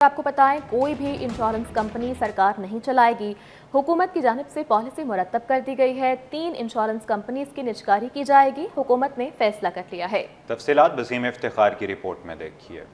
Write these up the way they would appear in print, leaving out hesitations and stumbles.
آپ کو بتائیں کوئی بھی انشورنس کمپنی سرکار نہیں چلائے گی۔ حکومت کی جانب سے پالیسی مرتب کر دی گئی ہے، 3 انشورنس کمپنیز کی نجکاری کی جائے گی۔ حکومت نے فیصلہ کر لیا ہے۔ تفصیلات وسیم افتخار کی رپورٹ میں دیکھیے۔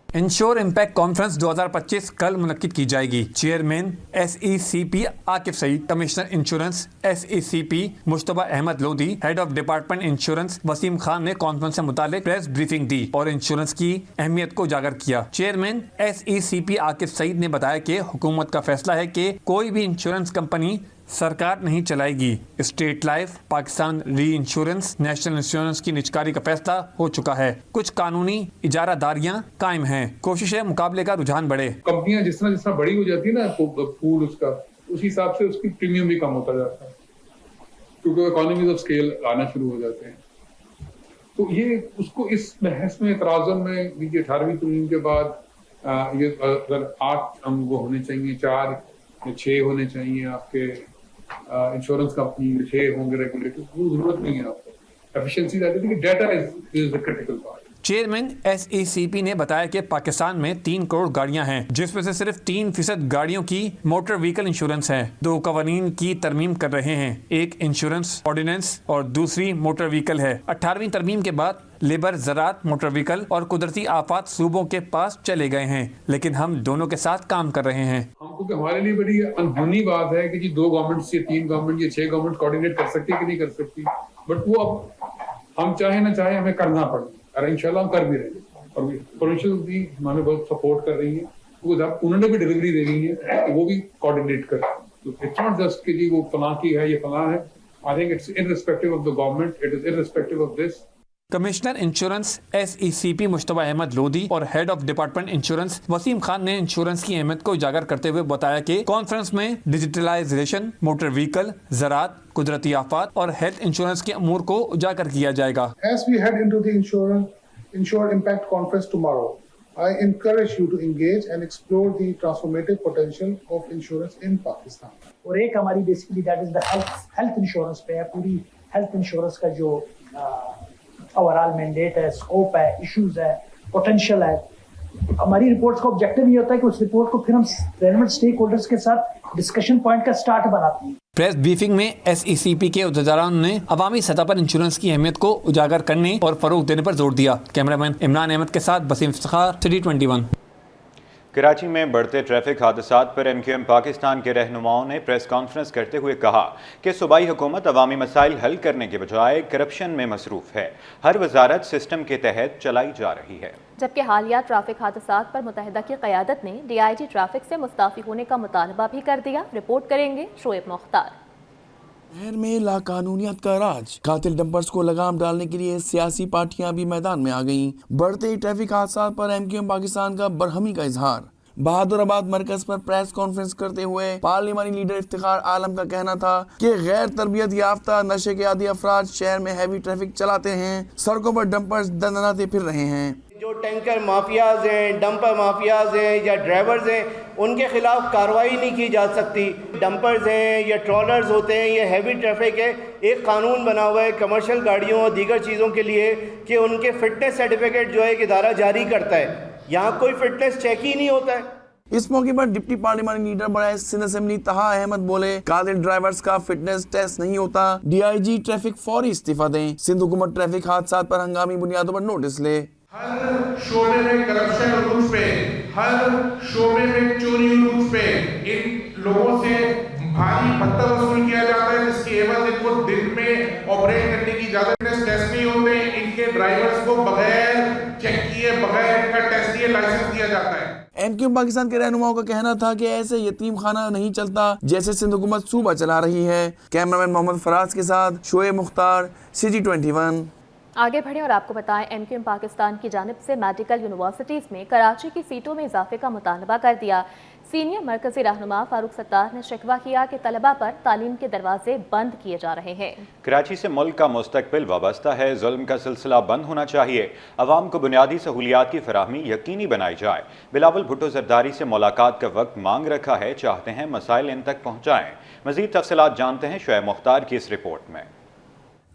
انشور امپیکٹ کانفرنس 2025 کل منعقد کی جائے گی۔ Chairman S E C P Aqib Saeed, commissioner insurance S E C P مشتبہ Ahmed Lodhi, head of department insurance Waseem Khan نے کانفرنس سے متعلق پریس بریفنگ دی اور انشورنس کی اہمیت کو اجاگر کیا۔ Chairman S E C P Aqib سعید نے بتایا کہ حکومت کا فیصلہ ہے کہ کوئی بھی انشورنس کمپنی سرکار نہیں چلائے گی۔ اسٹیٹ لائف، پاکستان ری انشورنس، نیشنل انشورنس کی نجکاری کا فیصلہ ہو چکا ہے۔ کچھ قانونی اجارہ داریاں قائم ہیں۔ کوشش ہے مقابلے کا رجحان بڑھے۔ کمپنیاں جس طرح بڑی ہو جاتی ہے نا پول اس کا، اس حساب سے اس کی پریمیم بھی کم ہوتا جاتا ہے، کیونکہ اکانومیز آف اسکیل آنا شروع ہو جاتے ہیں۔ تو یہ اس کو اس بحث میں اعتراضوں میں 18ویں ترمیم کے بعد یہ اگر 8 وہ ہونے چاہیے، 4 یا 6 ہونے چاہیے آپ کے انشورنس کمپنی، 6 ہوں گے ریگولیٹر، وہ ضرورت نہیں ہے آپ کو۔ ایفیشنسی رہتی ہے کہ data is the critical part. Chairman S E C P نے بتایا کہ پاکستان میں 3 کروڑ گاڑیاں ہیں، جس میں سے صرف 3% گاڑیوں کی موٹر وہیکل انشورنس ہے۔ 2 قوانین کی ترمیم کر رہے ہیں، ایک انشورنس آرڈیننس اور دوسری موٹر وہیکل ہے۔ 18ویں ترمیم کے بعد لیبر، زراعت، موٹر وہیکل اور قدرتی آفات صوبوں کے پاس چلے گئے ہیں، لیکن ہم دونوں کے ساتھ کام کر رہے ہیں۔ ہم کو کہ ہمارے لیے بڑی انہونی بات ہے کہ جی 2 گورنمنٹس یا 3 گورنمنٹ یا 6 گورنمنٹ کوآرڈینیٹ کر سکتی کہ نہیں کر سکتی، بٹ وہ اب ہم چاہے نہ چاہے ہمیں کرنا پڑے، اور انشاءاللہ ہم کر بھی رہے ہیں۔ اور پروونشل بھی ہمیں بہت سپورٹ کر رہی ہے، انہوں نے بھی ڈلیوری دینی ہے، وہ بھی کوآرڈینیٹ کر۔ تو اٹس ناٹ جسٹ کہ جی وہ فلاں کی ہے یہ فلاں ہے۔ I think it's irrespective of the government, it is irrespective of this. Commissioner insurance S E C P مشتبہ احمد لودھی اور head of department insurance Waseem Khan نے انشورنس کی اہمیت کو اجاگر کرتے ہوئے بتایا کہ کانفرنس میں ڈیجیٹلائزیشن، موٹر وہیکل، زراعت، قدرتی آفات اور ہیلتھ انشورنس کے امور کو اجاگر کیا جائے گا۔ As we head into the Insure Impact Conference tomorrow, I encourage you to engage and explore the transformative potential of insurance in Pakistan. اور ایک ہماری basically that is the health insurance پہ ہے، پوری ہیلتھ انشورنس کا جو over all mandate ہے، scope ہے، ایشوز ہے، پوٹینشیل ہے۔ ہماری رپورٹس کا آبجیکٹو یہ ہوتا ہے کہ اس رپورٹ کو پھر ہم ریلیونٹ اسٹیک ہولڈرس کے ساتھ ڈسکشن پوائنٹ کا سٹارٹ بناتے ہیں۔ پریس بریفنگ میں ایس ای سی پی کے عہدیداران نے عوامی سطح پر انشورنس کی اہمیت کو اجاگر کرنے اور فروغ دینے پر زور دیا۔ کیمرہ مین عمران احمد کے ساتھ وسیم افتخار، سٹی 21۔ کراچی میں بڑھتے ٹریفک حادثات پر MQM پاکستان کے رہنماؤں نے پریس کانفرنس کرتے ہوئے کہا کہ صوبائی حکومت عوامی مسائل حل کرنے کے بجائے کرپشن میں مصروف ہے۔ ہر وزارت سسٹم کے تحت چلائی جا رہی ہے، جبکہ حالیہ ٹریفک حادثات پر متحدہ کی قیادت نے DIG ٹریفک سے مستعفی ہونے کا مطالبہ بھی کر دیا۔ رپورٹ کریں گے شعیب مختار۔ شہر میں لاقانونیت کا راج، قاتل ڈمپرز کو لگام ڈالنے کے لیے سیاسی پارٹیاں بھی میدان میں آ گئیں۔ بڑھتے ٹریفک حادثات پر MQM پاکستان کا برہمی کا اظہار۔ بہادر آباد مرکز پر پریس کانفرنس کرتے ہوئے پارلیمانی لیڈر افتخار عالم کا کہنا تھا کہ غیر تربیت یافتہ نشے کے عادی افراد شہر میں ہیوی ٹریفک چلاتے ہیں، سڑکوں پر ڈمپرز دندناتے پھر رہے ہیں۔ جو ٹینکر مافیاز ہیں، ڈمپر مافیاز ہیں یا ڈرائیورز ہیں، ان کے خلاف کارروائی نہیں کی جا سکتی۔ ڈمپرز ہیں یا ٹرالرز ہوتے ہیں، یہ ہیوی ٹریفک ہے۔ ایک قانون بنا ہوا ہے کمرشل گاڑیوں اور دیگر چیزوں کے لیے کہ ان کے فٹنس سرٹیفکیٹ جو ہے ایک ادارہ جاری کرتا ہے، یہاں کوئی فٹنس چیک ہی نہیں ہوتا ہے۔ اس موقع پر ڈپٹی پارلیمانی لیڈر برائے سندھ اسمبلی طہا احمد بولے قاتل ڈرائیورز کا فٹنس ٹیسٹ نہیں ہوتا، DIG ٹریفک فوری استعفیٰ دیں، سندھ حکومت ٹریفک حادثات پر ہنگامی بنیادوں پر نوٹس لے۔ ہر شعبے میں کرپشن عروج پہ، ہر شعبے میں چوری عروج پہ، ان لوگوں سے بھاری بھتہ وصول کیا جاتا ہے جس کی عوض ان کو دن میں آپریٹ کرنے کی اجازت ٹیسٹ نہیں ہوتے، ان کے ڈرائیورز کو بغیر چیک کیے، بغیر ان کا ٹیسٹ کیے لائسنس دیا جاتا ہے۔ MQM پاکستان کے رہنماؤں کا کہنا تھا کہ ایسے یتیم خانہ نہیں چلتا جیسے سندھ حکومت صوبہ چلا رہی ہے۔ کیمرہ مین محمد فراز کے ساتھ شعیب مختار، سٹی 21۔ آگے بڑھیں اور آپ کو بتائیں MQM پاکستان کی جانب سے میڈیکل یونیورسٹیز میں کراچی کی سیٹوں میں اضافے کا مطالبہ کر دیا۔ سینئر مرکزی رہنما فاروق ستار نے شکوہ کیا کہ طلبہ پر تعلیم کے دروازے بند کیے جا رہے ہیں۔ کراچی سے ملک کا مستقبل وابستہ ہے، ظلم کا سلسلہ بند ہونا چاہیے، عوام کو بنیادی سہولیات کی فراہمی یقینی بنائی جائے۔ بلاول بھٹو زرداری سے ملاقات کا وقت مانگ رکھا ہے، چاہتے ہیں مسائل ان تک پہنچائیں۔ مزید تفصیلات جانتے ہیں شعیب مختار کی اس رپورٹ میں۔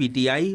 PTI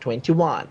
21।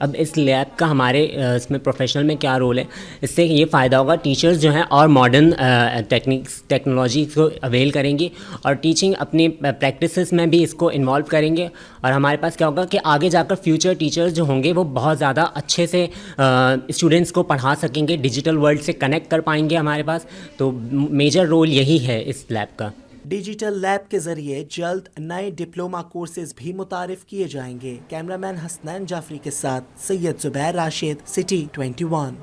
اب اس لیب کا ہمارے اس میں پروفیشنل میں کیا رول ہے؟ اس سے یہ فائدہ ہوگا، ٹیچرز جو ہیں اور ماڈرن ٹیکنالوجی کو اویل کریں گے اور ٹیچنگ اپنی پریکٹسز میں بھی اس کو انوالو کریں گے، اور ہمارے پاس کیا ہوگا کہ آگے جا کر فیوچر ٹیچرز جو ہوں گے وہ بہت زیادہ اچھے سے اسٹوڈنٹس کو پڑھا سکیں گے، ڈیجیٹل ورلڈ سے کنیکٹ کر پائیں گے ہمارے پاس. تو میجر رول یہی ہے اس لیب کا. ڈیجیٹل لیب کے ذریعے جلد نئے ڈپلوما کورسز بھی متعارف کیے جائیں گے. کیمرامین حسنین جعفری کے ساتھ سید زبیر راشد، سٹی 21.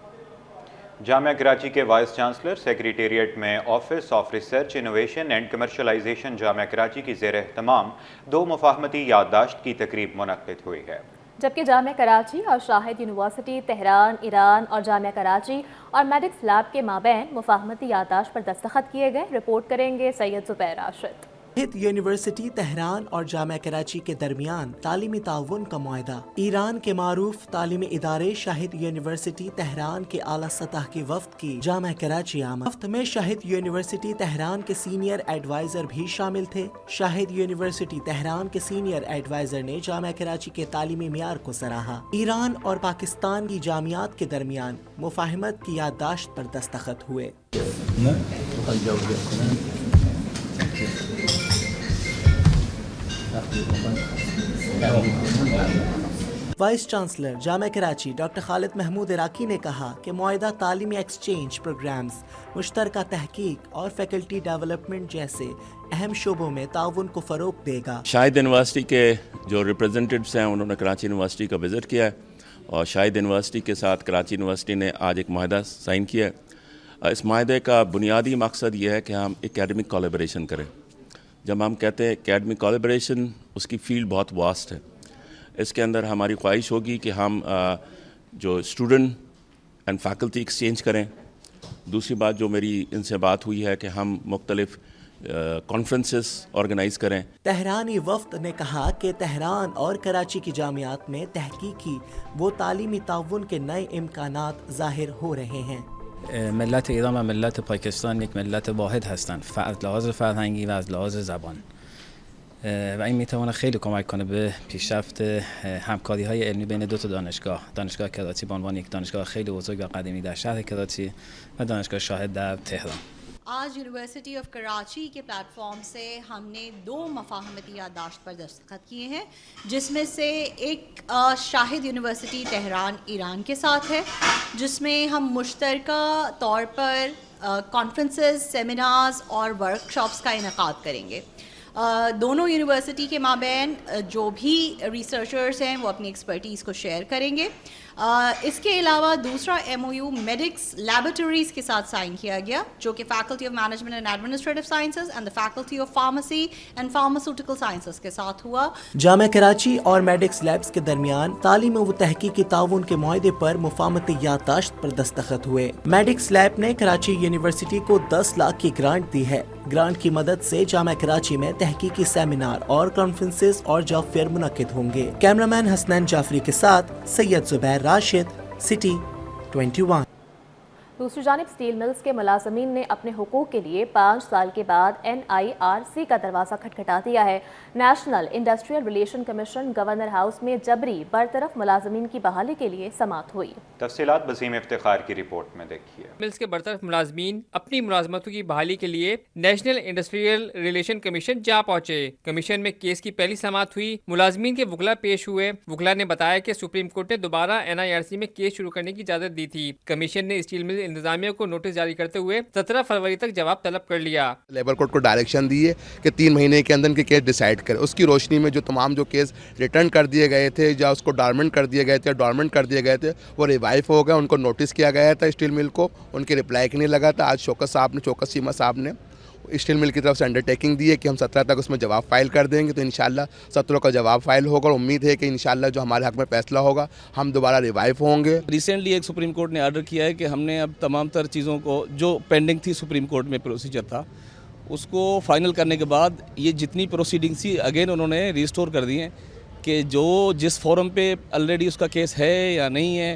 جامعہ کراچی کے وائس چانسلر سیکریٹریٹ میں office of research innovation and commercialisation Jamia Karachi کی زیر اہتمام 2 مفاہمتی یادداشت کی تقریب منعقد ہوئی ہے، جبکہ جامعہ کراچی اور شاہد یونیورسٹی تہران ایران اور جامعہ کراچی اور میڈکس لیب کے مابین مفاہمتی یادداشت پر دستخط کیے گئے. رپورٹ کریں گے سید زبیر راشد. شاہد یونیورسٹی تہران اور جامعہ کراچی کے درمیان تعلیمی تعاون کا معاہدہ. ایران کے معروف تعلیمی ادارے شاہد یونیورسٹی تہران کے اعلیٰ سطح کے وفد کی جامعہ کراچی آمد. وفد میں شاہد یونیورسٹی تہران کے سینئر ایڈوائزر بھی شامل تھے. شاہد یونیورسٹی تہران کے سینئر ایڈوائزر نے جامعہ کراچی کے تعلیمی معیار کو سراہا. ایران اور پاکستان کی جامعات کے درمیان مفاہمت کی یادداشت پر دستخط ہوئے. وائس چانسلر جامعہ کراچی ڈاکٹر خالد محمود عراقی نے کہا کہ معاہدہ تعلیمی ایکسچینج پروگرامز، مشترکہ تحقیق اور فیکلٹی ڈیولپمنٹ جیسے اہم شعبوں میں تعاون کو فروغ دے گا. شاہد یونیورسٹی کے جو ریپرزنٹیوز ہیں انہوں نے کراچی یونیورسٹی کا وزٹ کیا ہے اور شاہد یونیورسٹی کے ساتھ کراچی یونیورسٹی نے آج ایک معاہدہ سائن کیا ہے. اس معاہدے کا بنیادی مقصد یہ ہے کہ ہم اکیڈمک کولیبریشن کریں. جب ہم کہتے ہیں اکیڈمک کولیبریشن، اس کی فیلڈ بہت واسٹ ہے. اس کے اندر ہماری خواہش ہوگی کہ ہم جو اسٹوڈنٹ اینڈ فیکلٹی ایکسچینج کریں. دوسری بات جو میری ان سے بات ہوئی ہے کہ ہم مختلف کانفرنسز آرگنائز کریں. تہرانی وفد نے کہا کہ تہران اور کراچی کی جامعات میں تحقیقی و تعلیمی تعاون کے نئے امکانات ظاهر ہو رہے ہیں. ملت ایران و ملت پاکستان یک ملت واحد هستند از لحاظ فرهنگی و از لحاظ زبان و این میتواند خیلی کمک کنه به پیشرفت همکاری های علمی بین دو تا دانشگاه کراچی به عنوان یک دانشگاه خیلی بزرگ و قدیمی در شهر کراچی و دانشگاه شاهد در تهران. آج یونیورسٹی آف کراچی کے پلیٹ فارم سے ہم نے 2 مفاہمتی یادداشت پر دستخط کیے ہیں، جس میں سے ایک شاہد یونیورسٹی تہران ایران کے ساتھ ہے، جس میں ہم مشترکہ طور پر کانفرنسز، سیمینارز اور ورک شاپس کا انعقاد کریں گے. دونوں یونیورسٹی کے مابین جو بھی ریسرچرز ہیں وہ اپنی ایکسپرٹیز کو شیئر کریں گے. اس کے علاوہ دوسرا MOU میڈکس لیبارٹریز کے ساتھ سائن کیا گیا، جو کہ faculty of management and administrative sciences and the faculty of pharmacy and pharmaceutical sciences کے ساتھ ہوا. جامعہ کراچی اور میڈکس لیبس کے درمیان تعلیم و تحقیقی تعاون کے معاہدے پر مفاہمتی یادداشت پر دستخط ہوئے. میڈکس لیب نے کراچی یونیورسٹی کو 10 لاکھ کی گرانٹ دی ہے. گرانٹ کی مدد سے جامعہ کراچی میں تحقیقی سیمینار اور کانفرنسز اور جاب فیئر منعقد ہوں گے. کیمرامین حسنین جعفری کے ساتھ سید زبیر راشد، سٹی 21. دوسری جانب اسٹیل ملز کے ملازمین نے اپنے حقوق کے لیے 5 سال کے بعد NIRC کا دروازہ کھٹکھٹا دیا ہے. National industrial relation commission governor house میں جبری برطرف ملازمین کی بحالی کے لیے سماعت ہوئی. تفصیلات وسیم افتخار کی رپورٹ میں دیکھیے. ملز کے برطرف ملازمین اپنی ملازمتوں کی بحالی کے لیے نیشنل انڈسٹریل ریلیشن کمیشن جا پہنچے. کمیشن میں کیس کی پہلی سماعت ہوئی. ملازمین کے وکلا پیش ہوئے. وکلا نے بتایا کہ سپریم کورٹ نے دوبارہ NIRC میں کیس شروع کرنے کی اجازت دی تھی. کمیشن نے اسٹیل مل انتظامیہ کو نوٹس جاری کرتے ہوئے 17 فروری تک جواب طلب کر لیا. لیبر کورٹ کو ڈائریکشن دی ہے کہ 3 مہینے کے اندر کے کیس ڈیسائیڈ کرے. اس کی روشنی میں جو تمام جو کیس ریٹرن کر دیے گئے تھے یا اس کو ڈارمنٹ کر دیے گئے تھے ڈارمنٹ کر دیے گئے تھے وہ ریوائیو ہو گئے. ان کو نوٹس کیا گیا تھا اسٹیل مل کو، ان کے رپلائی نہیں لگا تھا. آج شوکت سیما صاحب نے اسٹیل مل کی طرف سے انڈرٹیکنگ دی ہے کہ ہم 17 تک اس میں جواب فائل کر دیں گے. تو انشاءاللہ 17 کا جواب فائل ہوگا اور امید ہے کہ انشاءاللہ جو ہمارے حق میں فیصلہ ہوگا ہم دوبارہ ریوائیو ہوں گے. ریسنٹلی ایک سپریم کورٹ نے آرڈر کیا ہے کہ ہم نے اب تمام تر چیزوں کو جو پینڈنگ تھی سپریم کورٹ میں پروسیجر تھا اس کو فائنل کرنے کے بعد یہ جتنی پروسیڈنگس تھی اگین انہوں نے ریسٹور کر دی ہیں کہ جو جس فورم پہ آلریڈی اس کا کیس ہے یا نہیں ہے